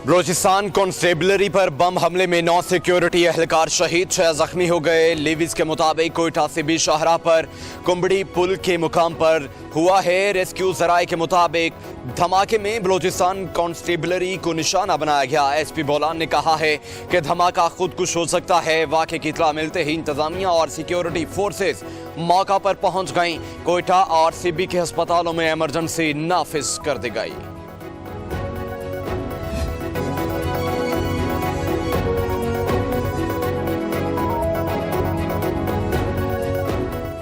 Balochistan constabulary पर बम हमले में 9 सिक्योरिटी एहलकार शहीद, 6 जख्मी हो गए। लेविस के मुताबिक कोयटा से भी शाहरा पर कुंबड़ी पुल के मुकाम पर हुआ है। रेस्क्यू जराए के मुताबिक धमाके में बलोचिस्तान कॉन्स्टेबलरी को निशाना बनाया गया। एसपी बोलान ने कहा है कि धमाका खुदकुश हो सकता है। वाक़े की इत्तला मिलते ही इंतजामिया और सिक्योरिटी फोर्सेस मौका पर पहुंच गईं। कोयटा और सीबी के अस्पतालों में इमरजेंसी नाफिज कर दी गई।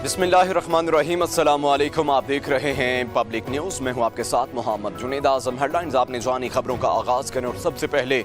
बिस्मिल्लाहिर्रहमानिर्रहीम, अस्सलाम वालेकुम। आप देख रहे हैं पब्लिक न्यूज़। मैं हूं आपके साथ मोहम्मद जुनेद आज़म। हेडलाइंस आपने जानी, खबरों का आगाज़ करें और सबसे पहले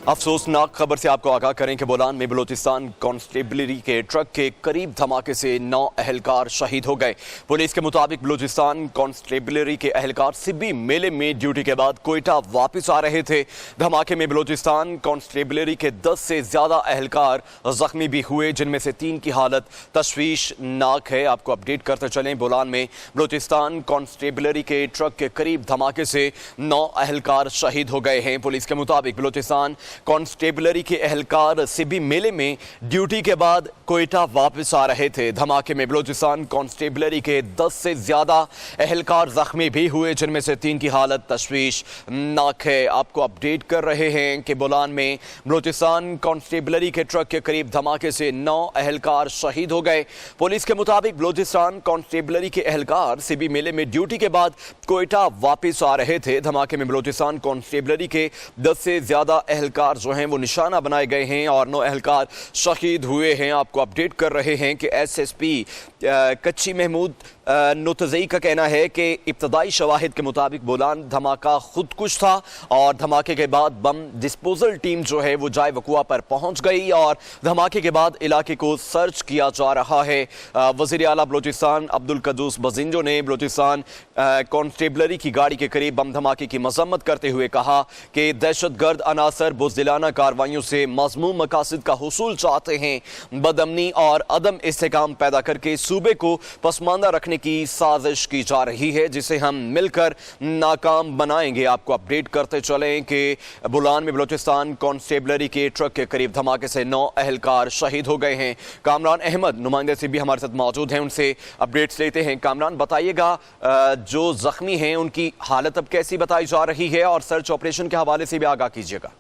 अफसोसनाक खबर से आपको आगाह करें कि बोलान में बलोचिस्तान कॉन्स्टेबलरी के ट्रक के करीब धमाके से 9 एहलकार शहीद हो गए। पुलिस के मुताबिक बलोचिस्तान कॉन्स्टेबलरी के एहलकार सिब्बी मेले में ड्यूटी के बाद कोयटा वापस आ रहे थे। धमाके में बलोचिस्तान कॉन्स्टेबलरी के 10 से ज़्यादा एहलकार जख्मी भी हुए, जिनमें से 3 की हालत तशवीशनाक है। आपको अपडेट करते चलें, बोलान में बलोचिस्तान कॉन्स्टेबलरी के ट्रक के करीब धमाके से 9 एहलकार शहीद हो गए हैं। पुलिस के मुताबिक बलोचिस्तान कॉन्स्टेबलरी के एहलकार सिब्बी मेले में ड्यूटी के बाद कोयटा वापस आ रहे थे। धमाके में बलोचिस्तान कॉन्स्टेबलरी के 10 से ज्यादा एहलकार जख्मी भी हुए, जिनमें से 3 की हालत तशवीशनाक है। आपको अपडेट कर रहे हैं कि बोलान में बलोचिस्तान कॉन्स्टेबलरी के ट्रक के करीब धमाके से 9 एहलकार शहीद हो गए। पुलिस के मुताबिक बलोचिस्तान कॉन्स्टेबलरी के एहलकार सिबी मेले में ड्यूटी के बाद कोयटा वापस आ रहे थे। धमाके में बलोचिस्तान कॉन्स्टेबलरी के 10 से ज्यादा एहलकार जो हैं वो निशाना बनाए गए हैं और 9 एहलकार शहीद हुए हैं। आपको अपडेट कर रहे हैं कि एसएसपी कच्ची महमूद नुतज़ई का कहना है कि इब्तदाई शवाहिद के मुताबिक बोलान धमाका खुदकुश था और धमाके के बाद बम डिस्पोजल टीम जो है वो जाए वकुआ पर पहुंच गई और धमाके के बाद इलाके को सर्च किया जा रहा है। वज़ीर आला बलोचिस्तान अब्दुल कद्दूस बजिंजो ने बलोचिस्तान कॉन्स्टेबलरी की गाड़ी के करीब बम धमाके की मजम्मत करते हुए कहा कि दहशतगर्द अनासर बुज़दिलाना कार्रवाइयों से मज़मूम मकासद का हुसूल चाहते हैं। बदअमनी और अदम इस्तेकाम पैदा करके सूबे को पसमानदा रखने की साजिश की जा रही है, जिसे हम मिलकर नाकाम बनाएंगे। आपको अपडेट करते चलें कि बोलान में बलोचिस्तान कॉन्स्टेबलरी के ट्रक के करीब धमाके से 9 एहलकार शहीद हो गए हैं। कामरान अहमद नुमाइंदे से भी हमारे साथ मौजूद हैं, उनसे अपडेट्स लेते हैं। कामरान, बताइएगा जो जख्मी हैं उनकी हालत अब कैसी बताई जा रही है और सर्च ऑपरेशन के हवाले से भी आगाह कीजिएगा।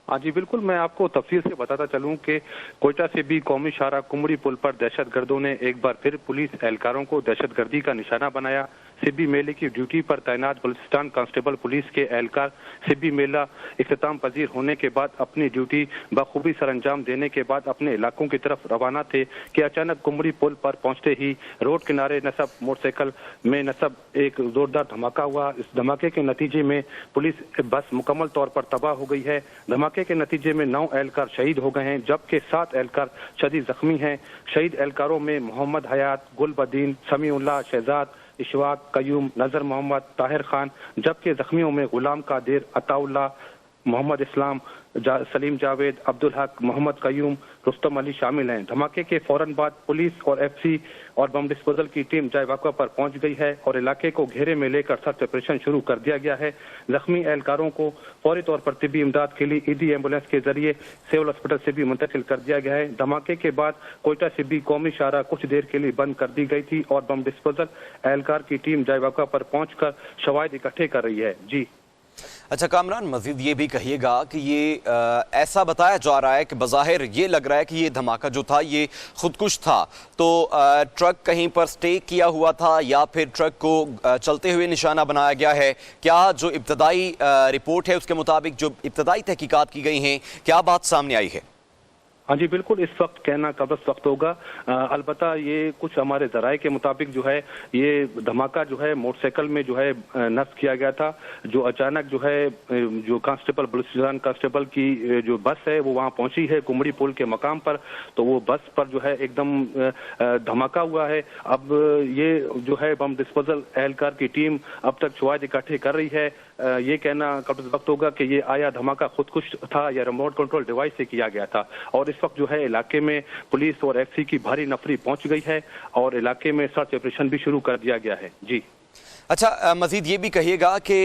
हाँ जी बिल्कुल, मैं आपको तफसील से बताता चलूं कि कोयटा से भी कौमी शाहरा कुंबड़ी पुल पर दहशतगर्दों ने एक बार फिर पुलिस एहलकारों को दहशतगर्दी का निशाना बनाया। सिब्बी मेले की ड्यूटी पर तैनात बलूचिस्तान कांस्टेबल पुलिस के एहलकार सिब्बी मेला इख्तिताम पजीर होने के बाद अपनी ड्यूटी बखूबी सरअंजाम देने के बाद अपने इलाकों की तरफ रवाना थे कि अचानक कुंबड़ी पुल पर पहुंचते ही रोड किनारे नस्ब मोटरसाइकिल में नस्ब एक जोरदार धमाका हुआ। इस धमाके के नतीजे में पुलिस बस मुकम्मल तौर पर तबाह हो गई है। धमाके के नतीजे में 9 एहलकार शहीद हो गए हैं, जबकि 7 एहलकार शदीद जख्मी हैं। शहीद एहलकारों में मोहम्मद हयात, गुलबदीन, समीउल्लाह, शहजाद, इशवाक, कयूम, नजर मोहम्मद, ताहिर खान, जबकि जख्मियों में गुलाम कादिर, अताउल्लाह, मोहम्मद इस्लाम, सलीम जावेद, अब्दुल हक, मोहम्मद कयूम, रुस्तम अली शामिल हैं। धमाके के फौरन बाद पुलिस और एफसी और बम डिस्पोजल की टीम जाए वाक़ा पर पहुंच गई है और इलाके को घेरे में लेकर सर्च ऑपरेशन शुरू कर दिया गया है। जख्मी एहलकारों को फौरी तौर पर तिब्बी इमदाद के लिए ईदी एम्बुलेंस के जरिए सिविल हॉस्पिटल से भी मुंतकिल कर दिया गया है। धमाके के बाद कोयटा से भी कौमी शाहरा कुछ देर के लिए बंद कर दी गई थी और बम डिस्पोजल एहलकार की टीम जाए वाक़ा पर पहुंचकर शवाहिद इकट्ठे कर रही है। जी अच्छा कामरान, मजीद ये भी कहिएगा कि ये ऐसा बताया जा रहा है कि बज़ाहिर ये लग रहा है कि ये धमाका जो था ये खुदकुश था, तो ट्रक कहीं पर स्टे किया हुआ था या फिर ट्रक को चलते हुए निशाना बनाया गया है? क्या जो इब्तदाई रिपोर्ट है उसके मुताबिक जो इब्तदाई तहकीकात की गई हैं, क्या बात सामने आई है? हाँ जी बिल्कुल, इस वक्त कहना कब वक्त होगा। अलबत्ता ये कुछ हमारे जराए के मुताबिक जो है ये धमाका जो है मोटरसाइकिल में जो है नस्ब किया गया था। जो अचानक जो है जो कांस्टेबल बलूचिस्तान कांस्टेबल की जो बस है वो वहाँ पहुंची है कुंबड़ी पुल के मकाम पर, तो वो बस पर जो है एकदम धमाका हुआ है। अब ये जो है बम डिस्पोजल एहलकार की टीम अब तक शवाहिद इकट्ठे कर रही है। ये कहना कब वक्त होगा कि ये आया धमाका खुदकुश था या रिमोट कंट्रोल डिवाइस से किया गया था। और इस वक्त जो है इलाके में पुलिस और एफसी की भारी नफरी पहुंच गई है और इलाके में सर्च ऑपरेशन भी शुरू कर दिया गया है। जी अच्छा, मजीद ये भी कहिएगा कि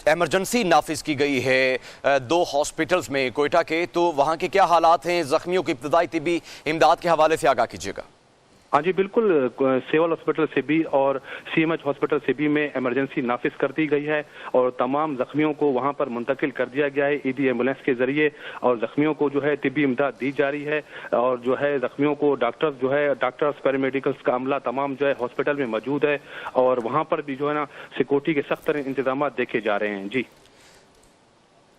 एमरजेंसी नाफिज की गई है 2 हॉस्पिटल्स में कोयटा के, तो वहाँ के क्या हालात हैं? जख्मियों की इब्तदाई तिब्बी इमदाद के हवाले से आगाह कीजिएगा। हाँ जी बिल्कुल, सिविल हॉस्पिटल सिबी और सीएमएच हॉस्पिटल सिबी में इमरजेंसी नाफिज कर दी गई है और तमाम जख्मियों को वहां पर मुंतकिल कर दिया गया है ईडी एम्बुलेंस के जरिए, और जख्मियों को जो है तिब्बी इमदाद दी जा रही है। और जो है जख्मियों को डॉक्टर्स पैरामेडिकल्स का अमला तमाम जो है हॉस्पिटल में मौजूद है, और वहां पर भी जो है ना सिक्योरिटी के सख्त इंतजाम देखे जा रहे हैं। जी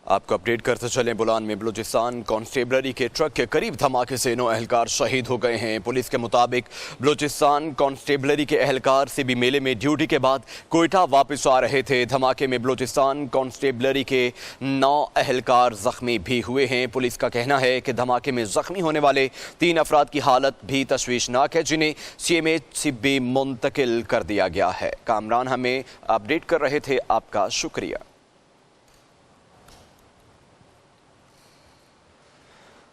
आपको अपडेट करते चलें, बोलान में बलूचिस्तान कांस्टेबलरी के ट्रक के करीब धमाके से 9 एहलकार शहीद हो गए हैं। पुलिस के मुताबिक बलूचिस्तान कांस्टेबलरी के एहलकार सिबी मेले में ड्यूटी के बाद कोयटा वापस आ रहे थे। धमाके में बलूचिस्तान कांस्टेबलरी के 9 एहलकार जख्मी भी हुए हैं। पुलिस का कहना है कि धमाके में जख्मी होने वाले 3 अफराद की हालत भी तशवीशनाक है, जिन्हें सीएमएच सिबी मुंतकिल कर दिया गया है। कामरान हमें अपडेट कर रहे थे, आपका शुक्रिया।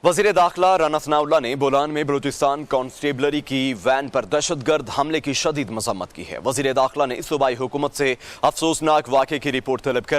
वज़ीर दाखिला राना सनाउल्लाह ने बोलान में बलूचिस्तान कांस्टेबलरी की वैन पर दहशतगर्द हमले की शदीद मजम्मत की है। वज़ीर दाखिला ने सूबाई हुकूमत से अफसोसनाक वाक़े की रिपोर्ट तलब कर